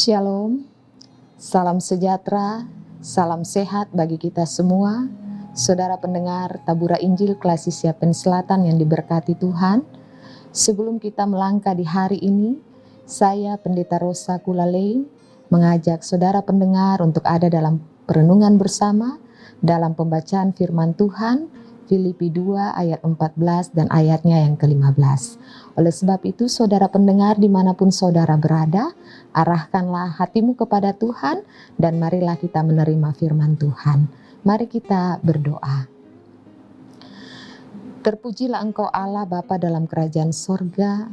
Shalom, salam sejahtera, salam sehat bagi kita semua. Saudara pendengar Tabura Injil Klasisia Pen Selatan yang diberkati Tuhan. Sebelum kita melangkah di hari ini, saya Pendeta Rosa Kulalei mengajak saudara pendengar untuk ada dalam perenungan bersama dalam pembacaan firman Tuhan Filipi 2 ayat 14 dan ayatnya yang ke-15. Oleh sebab itu saudara pendengar dimanapun saudara berada, arahkanlah hatimu kepada Tuhan dan marilah kita menerima firman Tuhan. Mari kita berdoa. Terpujilah Engkau Allah Bapa dalam kerajaan sorga,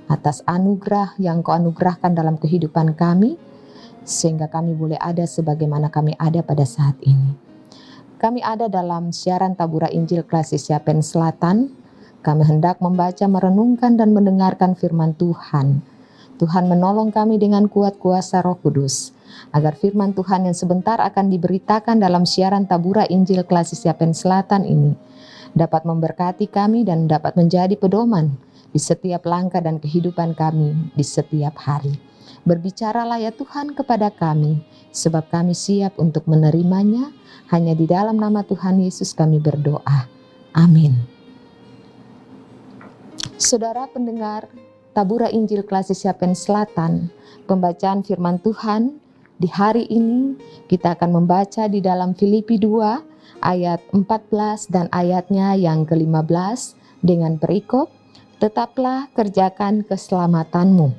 atas anugerah yang Engkau anugerahkan dalam kehidupan kami, sehingga kami boleh ada sebagaimana kami ada pada saat ini. Kami ada dalam siaran Tabura Injil Klasisia Pen Selatan. Kami hendak membaca, merenungkan, dan mendengarkan firman Tuhan. Tuhan menolong kami dengan kuat kuasa Roh Kudus, agar firman Tuhan yang sebentar akan diberitakan dalam siaran Tabura Injil Klasisia Pen Selatan ini dapat memberkati kami dan dapat menjadi pedoman di setiap langkah dan kehidupan kami di setiap hari. Berbicaralah ya Tuhan kepada kami, sebab kami siap untuk menerimanya. Hanya di dalam nama Tuhan Yesus kami berdoa. Amin. Saudara pendengar Tabura Injil Klasisia Pen Selatan, pembacaan firman Tuhan di hari ini kita akan membaca di dalam Filipi 2 ayat 14 dan ayatnya yang ke-15 dengan perikop, tetaplah kerjakan keselamatanmu.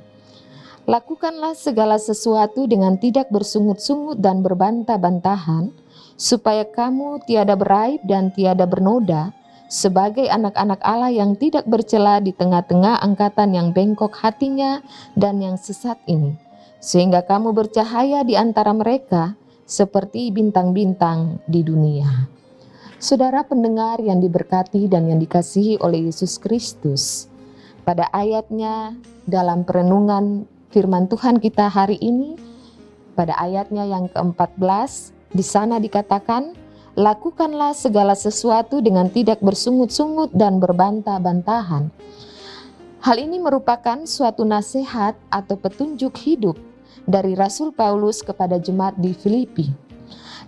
Lakukanlah segala sesuatu dengan tidak bersungut-sungut dan berbantah-bantahan, supaya kamu tiada beraib dan tiada bernoda, sebagai anak-anak Allah yang tidak bercela di tengah-tengah angkatan yang bengkok hatinya dan yang sesat ini, sehingga kamu bercahaya di antara mereka seperti bintang-bintang di dunia. Saudara pendengar yang diberkati dan yang dikasihi oleh Yesus Kristus, pada ayatnya dalam perenungan firman Tuhan kita hari ini, pada ayatnya yang ke-14, di sana dikatakan, lakukanlah segala sesuatu dengan tidak bersungut-sungut dan berbantah-bantahan. Hal ini merupakan suatu nasihat atau petunjuk hidup dari Rasul Paulus kepada jemaat di Filipi,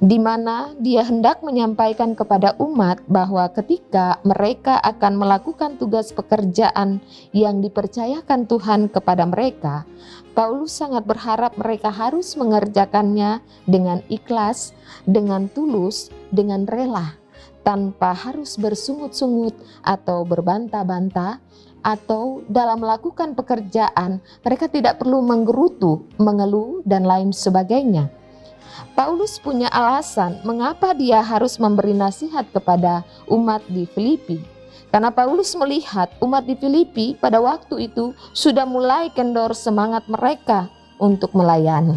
di mana dia hendak menyampaikan kepada umat bahwa ketika mereka akan melakukan tugas pekerjaan yang dipercayakan Tuhan kepada mereka, Paulus sangat berharap mereka harus mengerjakannya dengan ikhlas, dengan tulus, dengan rela, tanpa harus bersungut-sungut atau berbantah-bantah, atau dalam melakukan pekerjaan mereka tidak perlu menggerutu, mengeluh, dan lain sebagainya. Paulus punya alasan mengapa dia harus memberi nasihat kepada umat di Filipi. Karena Paulus melihat umat di Filipi pada waktu itu sudah mulai kendor semangat mereka untuk melayani.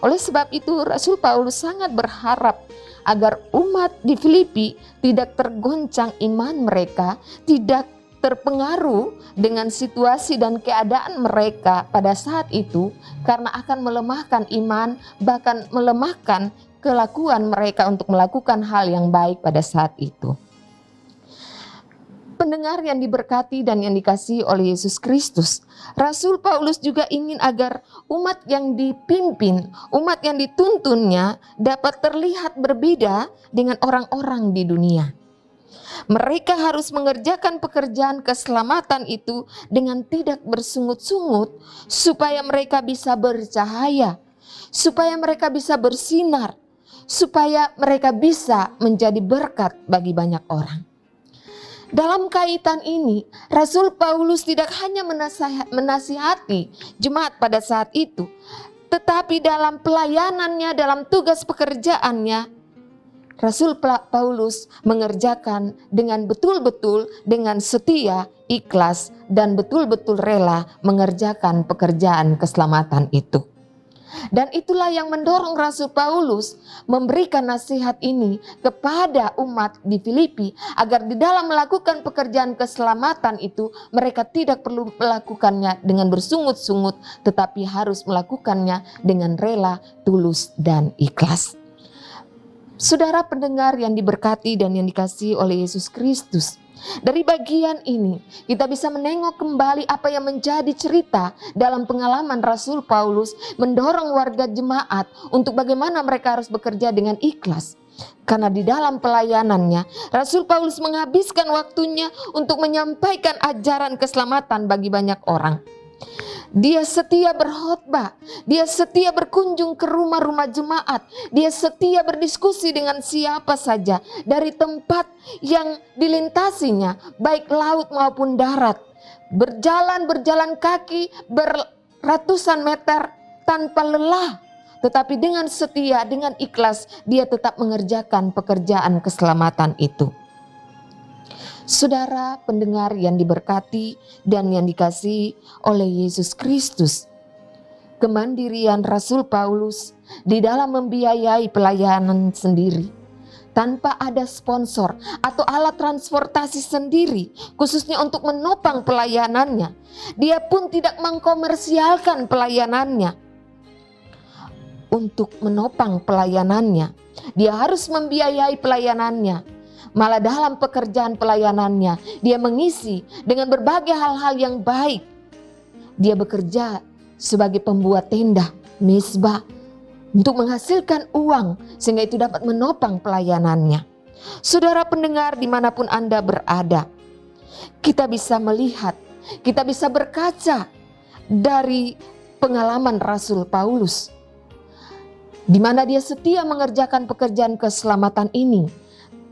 Oleh sebab itu Rasul Paulus sangat berharap agar umat di Filipi tidak tergoncang iman mereka, tidak terpengaruh dengan situasi dan keadaan mereka pada saat itu, karena akan melemahkan iman, bahkan melemahkan kelakuan mereka untuk melakukan hal yang baik pada saat itu. Pendengar yang diberkati dan yang dikasihi oleh Yesus Kristus, Rasul Paulus juga ingin agar umat yang dipimpin, umat yang dituntunnya dapat terlihat berbeda dengan orang-orang di dunia. Mereka harus mengerjakan pekerjaan keselamatan itu dengan tidak bersungut-sungut, supaya mereka bisa bercahaya, supaya mereka bisa bersinar, supaya mereka bisa menjadi berkat bagi banyak orang. Dalam kaitan ini, Rasul Paulus tidak hanya menasihati jemaat pada saat itu, tetapi dalam pelayanannya, dalam tugas pekerjaannya, Rasul Paulus mengerjakan dengan betul-betul, dengan setia, ikhlas, dan betul-betul rela mengerjakan pekerjaan keselamatan itu. Dan itulah yang mendorong Rasul Paulus memberikan nasihat ini kepada umat di Filipi, agar di dalam melakukan pekerjaan keselamatan itu mereka tidak perlu melakukannya dengan bersungut-sungut, tetapi harus melakukannya dengan rela, tulus, dan ikhlas. Saudara pendengar yang diberkati dan yang dikasihi oleh Yesus Kristus, Dari bagian ini kita bisa menengok kembali apa yang menjadi cerita dalam pengalaman Rasul Paulus mendorong warga jemaat untuk bagaimana mereka harus bekerja dengan ikhlas. Karena di dalam pelayanannya Rasul Paulus menghabiskan waktunya untuk menyampaikan ajaran keselamatan bagi banyak orang. Dia setia berkhotbah, dia setia berkunjung ke rumah-rumah jemaat, dia setia berdiskusi dengan siapa saja dari tempat yang dilintasinya, baik laut maupun darat. Berjalan kaki beratusan meter tanpa lelah, tetapi dengan setia, dengan ikhlas, dia tetap mengerjakan pekerjaan keselamatan itu. Saudara pendengar yang diberkati dan yang dikasihi oleh Yesus Kristus, kemandirian Rasul Paulus di dalam membiayai pelayanan sendiri tanpa ada sponsor atau alat transportasi sendiri khususnya untuk menopang pelayanannya. Dia pun tidak mengkomersialkan pelayanannya. Untuk menopang pelayanannya, dia harus membiayai pelayanannya. Malah dalam pekerjaan pelayanannya, dia mengisi dengan berbagai hal-hal yang baik. Dia bekerja sebagai pembuat tenda, mezbah, untuk menghasilkan uang sehingga itu dapat menopang pelayanannya. Saudara pendengar dimanapun Anda berada, kita bisa melihat, kita bisa berkaca dari pengalaman Rasul Paulus, di mana dia setia mengerjakan pekerjaan keselamatan ini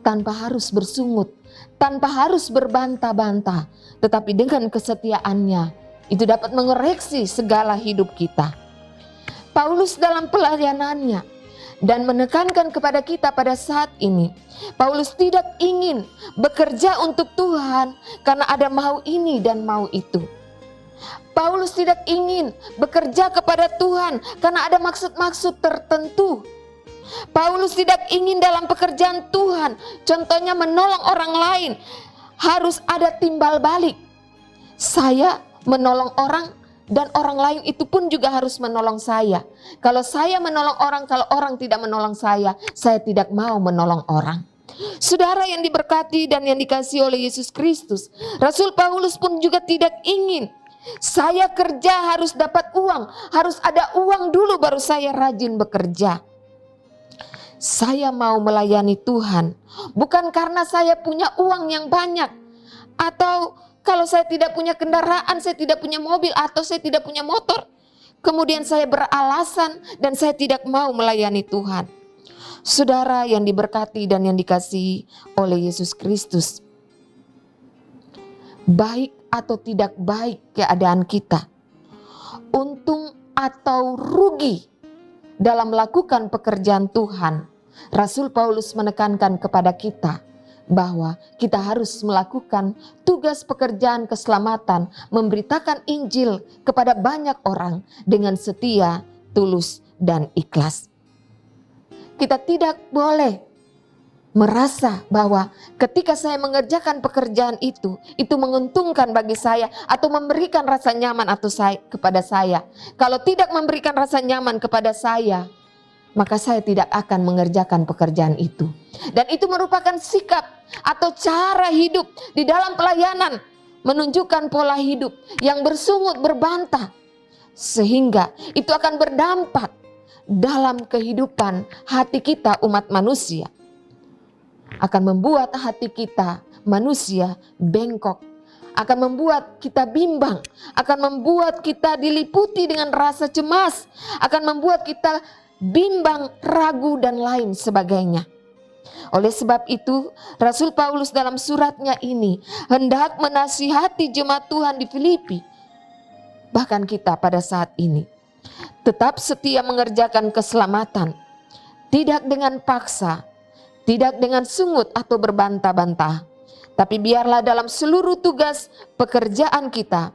tanpa harus bersungut, tanpa harus berbantah-bantah, tetapi dengan kesetiaannya itu dapat mengoreksi segala hidup kita. Paulus dalam pelayanannya dan menekankan kepada kita pada saat ini, Paulus tidak ingin bekerja untuk Tuhan karena ada mau ini dan mau itu. Paulus tidak ingin bekerja kepada Tuhan karena ada maksud-maksud tertentu. Paulus tidak ingin dalam pekerjaan Tuhan, contohnya menolong orang lain, harus ada timbal balik. Saya menolong orang dan orang lain itu pun juga harus menolong saya. Kalau saya menolong orang, kalau orang tidak menolong saya tidak mau menolong orang. Saudara yang diberkati dan yang dikasihi oleh Yesus Kristus, Rasul Paulus pun juga tidak ingin saya kerja harus dapat uang, harus ada uang dulu baru saya rajin bekerja. Saya mau melayani Tuhan bukan karena saya punya uang yang banyak, atau kalau saya tidak punya kendaraan, saya tidak punya mobil, atau saya tidak punya motor, kemudian saya beralasan dan saya tidak mau melayani Tuhan. Saudara yang diberkati dan yang dikasihi oleh Yesus Kristus, baik atau tidak baik keadaan kita, untung atau rugi dalam melakukan pekerjaan Tuhan, Rasul Paulus menekankan kepada kita bahwa kita harus melakukan tugas pekerjaan keselamatan, memberitakan Injil kepada banyak orang dengan setia, tulus, dan ikhlas. Kita tidak boleh merasa bahwa ketika saya mengerjakan pekerjaan itu menguntungkan bagi saya atau memberikan rasa nyaman kepada saya. Kalau tidak memberikan rasa nyaman kepada saya, maka saya tidak akan mengerjakan pekerjaan itu. Dan itu merupakan sikap atau cara hidup di dalam pelayanan, menunjukkan pola hidup yang bersungut, berbantah, sehingga itu akan berdampak dalam kehidupan hati kita umat manusia. Akan membuat hati kita manusia bengkok, akan membuat kita bimbang, akan membuat kita diliputi dengan rasa cemas, akan membuat kita bimbang, ragu, dan lain sebagainya. Oleh sebab itu, Rasul Paulus dalam suratnya ini hendak menasihati jemaat Tuhan di Filipi, bahkan kita pada saat ini, tetap setia mengerjakan keselamatan, tidak dengan paksa, tidak dengan sungut atau berbantah-bantah, tapi biarlah dalam seluruh tugas pekerjaan kita,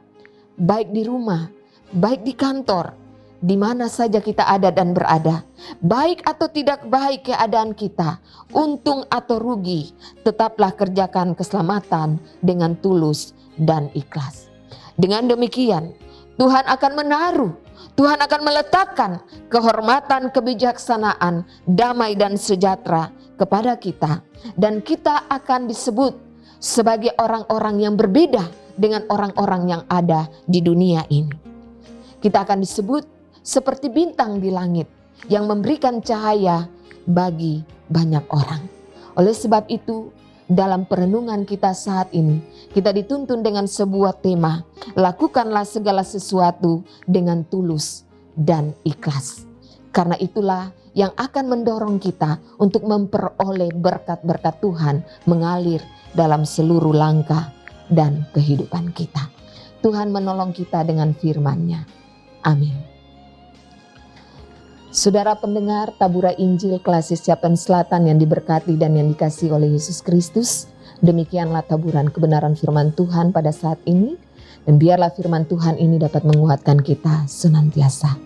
baik di rumah, baik di kantor, di mana saja kita ada dan berada, baik atau tidak baik keadaan kita, untung atau rugi, tetaplah kerjakan keselamatan dengan tulus dan ikhlas. Dengan demikian, Tuhan akan menaruh, Tuhan akan meletakkan kehormatan, kebijaksanaan, damai dan sejahtera kepada kita, dan kita akan disebut sebagai orang-orang yang berbeda dengan orang-orang yang ada di dunia ini. Kita akan disebut seperti bintang di langit yang memberikan cahaya bagi banyak orang. Oleh sebab itu, dalam perenungan kita saat ini, kita dituntun dengan sebuah tema, lakukanlah segala sesuatu dengan tulus dan ikhlas. Karena itulah yang akan mendorong kita untuk memperoleh berkat-berkat Tuhan mengalir dalam seluruh langkah dan kehidupan kita. Tuhan menolong kita dengan firman-Nya. Amin. Saudara pendengar Tabura Injil Klasis Yapen Selatan yang diberkati dan yang dikasihi oleh Yesus Kristus, demikianlah taburan kebenaran firman Tuhan pada saat ini, dan biarlah firman Tuhan ini dapat menguatkan kita senantiasa.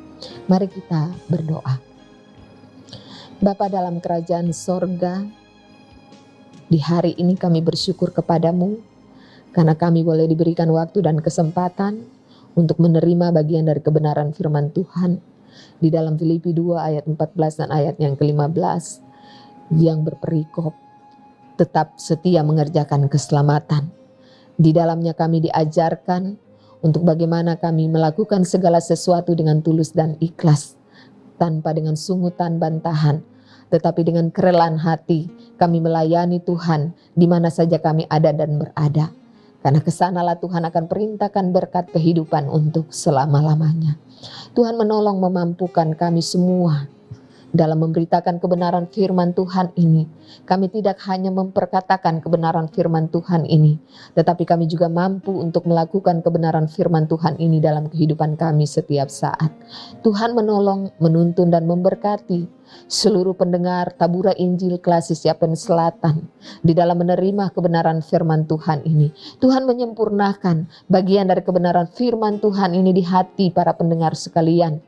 Mari kita berdoa. Bapa dalam kerajaan sorga, di hari ini kami bersyukur kepadamu karena kami boleh diberikan waktu dan kesempatan untuk menerima bagian dari kebenaran firman Tuhan di dalam Filipi 2 ayat 14 dan ayat yang ke-15 yang berperikop tetap setia mengerjakan keselamatan. Di dalamnya kami diajarkan untuk bagaimana kami melakukan segala sesuatu dengan tulus dan ikhlas, tanpa dengan sungutan bantahan, tetapi dengan kerelaan hati kami melayani Tuhan di mana saja kami ada dan berada. Karena kesanalah Tuhan akan perintahkan berkat kehidupan untuk selama-lamanya. Tuhan menolong memampukan kami semua dalam memberitakan kebenaran firman Tuhan ini. Kami tidak hanya memperkatakan kebenaran firman Tuhan ini, tetapi kami juga mampu untuk melakukan kebenaran firman Tuhan ini dalam kehidupan kami setiap saat. Tuhan menolong, menuntun dan memberkati seluruh pendengar Tabura Injil Klasis Yapen Selatan di dalam menerima kebenaran firman Tuhan ini. Tuhan menyempurnakan bagian dari kebenaran firman Tuhan ini di hati para pendengar sekalian.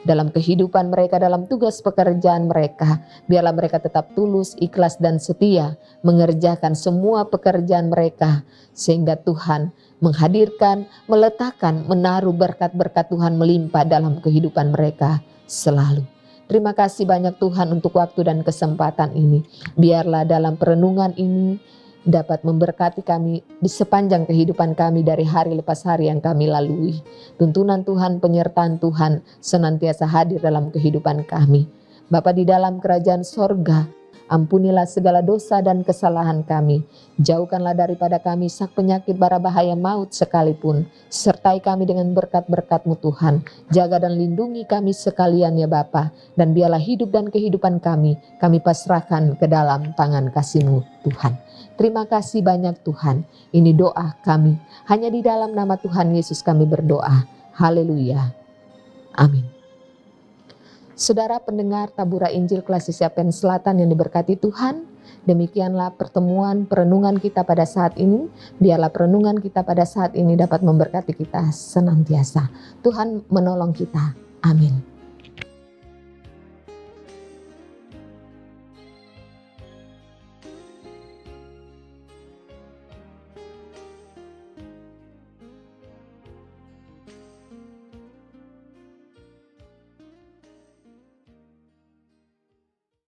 Dalam kehidupan mereka, dalam tugas pekerjaan mereka, biarlah mereka tetap tulus, ikhlas dan setia mengerjakan semua pekerjaan mereka, sehingga Tuhan menghadirkan, meletakkan, menaruh berkat-berkat Tuhan melimpah dalam kehidupan mereka selalu. Terima kasih banyak Tuhan untuk waktu dan kesempatan ini. Biarlah dalam perenungan ini dapat memberkati kami di sepanjang kehidupan kami dari hari lepas hari yang kami lalui. Tuntunan Tuhan, penyertaan Tuhan senantiasa hadir dalam kehidupan kami. Bapa di dalam kerajaan sorga, ampunilah segala dosa dan kesalahan kami. Jauhkanlah daripada kami sak penyakit bara bahaya maut sekalipun. Sertai kami dengan berkat-berkat-Mu Tuhan. Jaga dan lindungi kami sekalian ya Bapa. Dan biarlah hidup dan kehidupan kami pasrahkan ke dalam tangan kasih-Mu Tuhan. Terima kasih banyak Tuhan. Ini doa kami. Hanya di dalam nama Tuhan Yesus kami berdoa. Haleluya. Amin. Saudara pendengar Tabura Injil Klasis Yapen Selatan yang diberkati Tuhan, demikianlah pertemuan perenungan kita pada saat ini. Biarlah perenungan kita pada saat ini dapat memberkati kita senantiasa. Tuhan menolong kita. Amin.